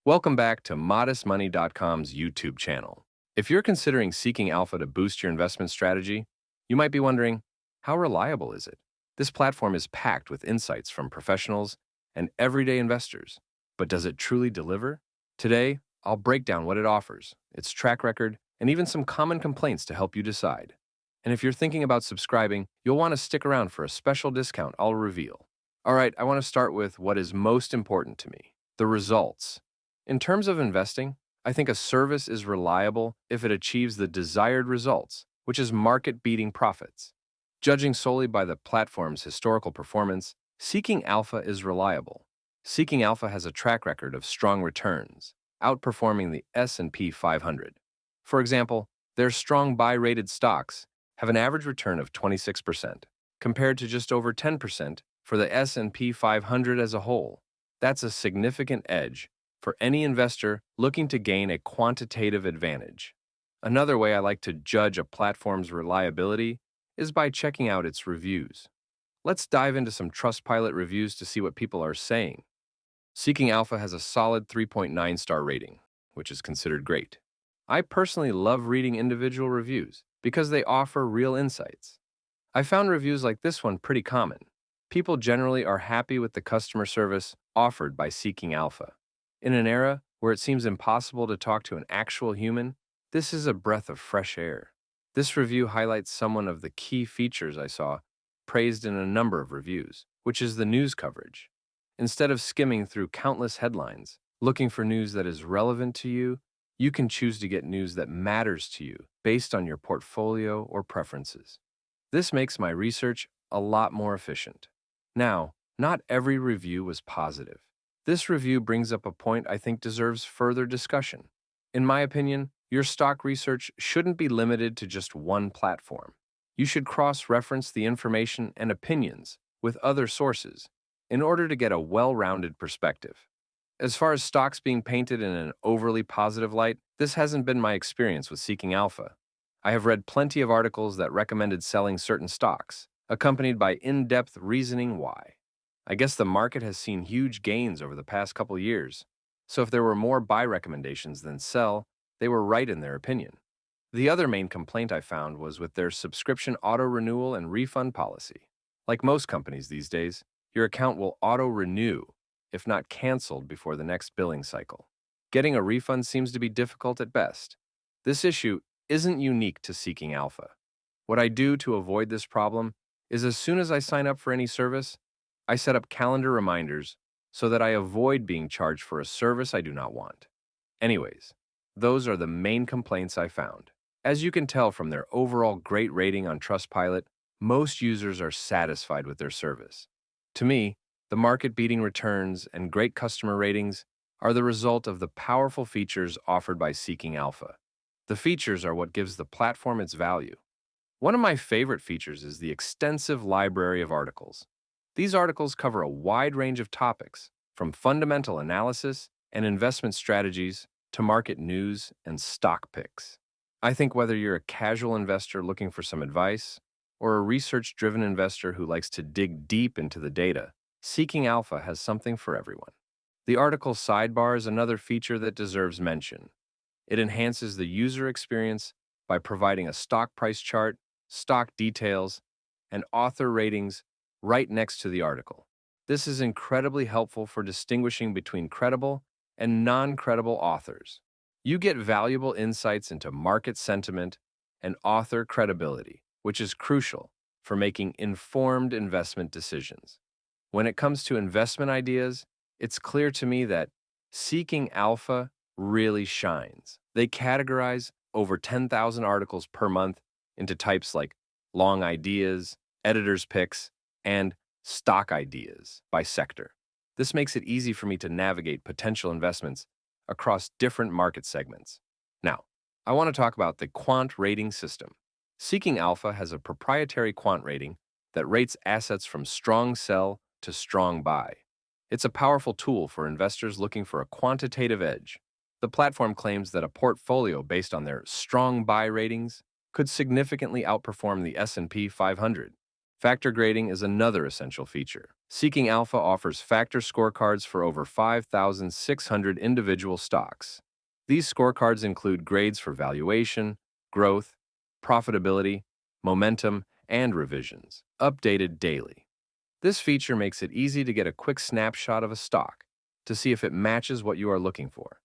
Welcome back to ModestMoney.com's YouTube channel. If you're considering Seeking Alpha to boost your investment strategy, you might be wondering, how reliable is it? This platform is packed with insights from professionals and everyday investors. But does it truly deliver? Today, I'll break down what it offers, its track record, and even some common complaints to help you decide. And if you're thinking about subscribing, you'll want to stick around for a special discount I'll reveal. All right, I want to start with what is most important to me, the results. In terms of investing, I think a service is reliable if it achieves the desired results, which is market-beating profits. Judging solely by the platform's historical performance, Seeking Alpha is reliable. Seeking Alpha has a track record of strong returns, outperforming the S&P 500. For example, their strong buy-rated stocks have an average return of 26%, compared to just over 10% for the S&P 500 as a whole. That's a significant edge for any investor looking to gain a quantitative advantage. Another way I like to judge a platform's reliability is by checking out its reviews. Let's dive into some Trustpilot reviews to see what people are saying. Seeking Alpha has a solid 3.9-star rating, which is considered great. I personally love reading individual reviews because they offer real insights. I found reviews like this one pretty common. People generally are happy with the customer service offered by Seeking Alpha. In an era where it seems impossible to talk to an actual human, this is a breath of fresh air. This review highlights some of the key features I saw praised in a number of reviews, which is the news coverage. Instead of skimming through countless headlines, looking for news that is relevant to you, you can choose to get news that matters to you based on your portfolio or preferences. This makes my research a lot more efficient. Now, not every review was positive. This review brings up a point I think deserves further discussion. In my opinion, your stock research shouldn't be limited to just one platform. You should cross-reference the information and opinions with other sources in order to get a well-rounded perspective. As far as stocks being painted in an overly positive light, this hasn't been my experience with Seeking Alpha. I have read plenty of articles that recommended selling certain stocks, accompanied by in-depth reasoning why. I guess the market has seen huge gains over the past couple years, so if there were more buy recommendations than sell, they were right in their opinion. The other main complaint I found was with their subscription auto-renewal and refund policy. Like most companies these days, your account will auto-renew, if not canceled before the next billing cycle. Getting a refund seems to be difficult at best. This issue isn't unique to Seeking Alpha. What I do to avoid this problem is as soon as I sign up for any service, I set up calendar reminders so that I avoid being charged for a service I do not want. Anyways, those are the main complaints I found. As you can tell from their overall great rating on Trustpilot, most users are satisfied with their service. To me, the market-beating returns and great customer ratings are the result of the powerful features offered by Seeking Alpha. The features are what gives the platform its value. One of my favorite features is the extensive library of articles. These articles cover a wide range of topics, from fundamental analysis and investment strategies to market news and stock picks. I think whether you're a casual investor looking for some advice or a research-driven investor who likes to dig deep into the data, Seeking Alpha has something for everyone. The article sidebar is another feature that deserves mention. It enhances the user experience by providing a stock price chart, stock details, and author ratings right next to the article. This is incredibly helpful for distinguishing between credible and non-credible authors. You get valuable insights into market sentiment and author credibility, which is crucial for making informed investment decisions. When it comes to investment ideas, it's clear to me that Seeking Alpha really shines. They categorize over 10,000 articles per month into types like long ideas, editor's picks, and stock ideas by sector. This makes it easy for me to navigate potential investments across different market segments. Now, I want to talk about the Quant Rating system. Seeking Alpha has a proprietary quant rating that rates assets from strong sell to strong buy. It's a powerful tool for investors looking for a quantitative edge. The platform claims that a portfolio based on their strong buy ratings could significantly outperform the S&P 500. Factor grading is another essential feature. Seeking Alpha offers factor scorecards for over 5,600 individual stocks. These scorecards include grades for valuation, growth, profitability, momentum, and revisions, updated daily. This feature makes it easy to get a quick snapshot of a stock to see if it matches what you are looking for.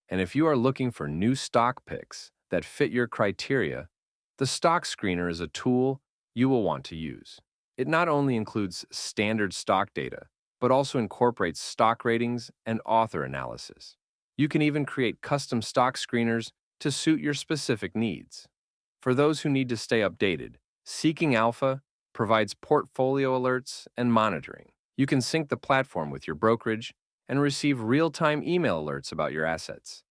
And if you are looking for new stock picks that fit your criteria, the Stock Screener is a tool you will want to use. It not only includes standard stock data, but also incorporates stock ratings and author analysis. You can even create custom stock screeners to suit your specific needs. For those who need to stay updated, Seeking Alpha provides portfolio alerts and monitoring. You can sync the platform with your brokerage and receive real-time email alerts about your assets.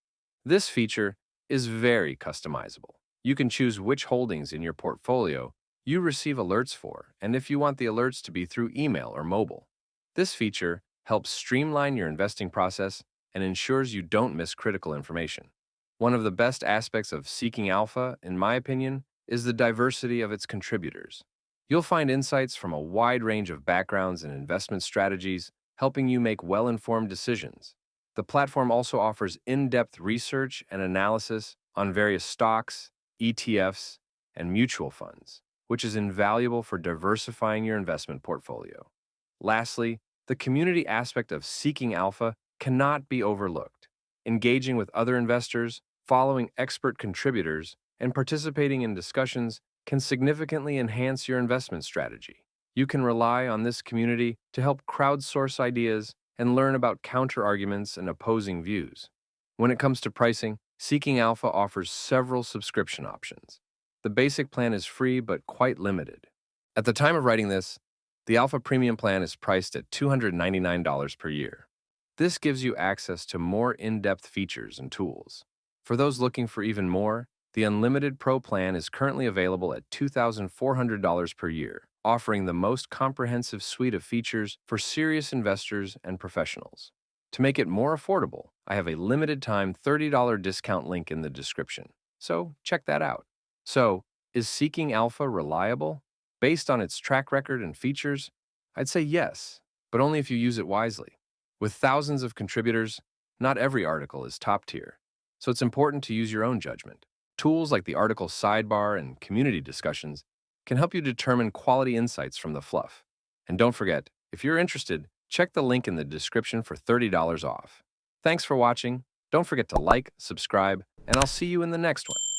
This feature is very customizable. You can choose which holdings in your portfolio you receive alerts for, and if you want the alerts to be through email or mobile. This feature helps streamline your investing process and ensures you don't miss critical information. One of the best aspects of Seeking Alpha, in my opinion, is the diversity of its contributors. You'll find insights from a wide range of backgrounds and investment strategies, helping you make well-informed decisions. The platform also offers in-depth research and analysis on various stocks, ETFs, and mutual funds, which is invaluable for diversifying your investment portfolio. Lastly, the community aspect of Seeking Alpha cannot be overlooked. Engaging with other investors, following expert contributors, and participating in discussions can significantly enhance your investment strategy. You can rely on this community to help crowdsource ideas and learn about counterarguments and opposing views. When it comes to pricing, Seeking Alpha offers several subscription options. The basic plan is free but quite limited. At the time of writing this, the Alpha Premium plan is priced at $299 per year. This gives you access to more in-depth features and tools. For those looking for even more, the Unlimited Pro plan is currently available at $2,400 per year, offering the most comprehensive suite of features for serious investors and professionals. To make it more affordable, I have a limited-time $30 discount link in the description, so check that out. So, is Seeking Alpha reliable? Based on its track record and features, I'd say yes, but only if you use it wisely. With thousands of contributors, not every article is top tier, so it's important to use your own judgment. Tools like the article sidebar and community discussions can help you determine quality insights from the fluff. And don't forget, if you're interested, check the link in the description for $30 off. Thanks for watching. Don't forget to like, subscribe, and I'll see you in the next one.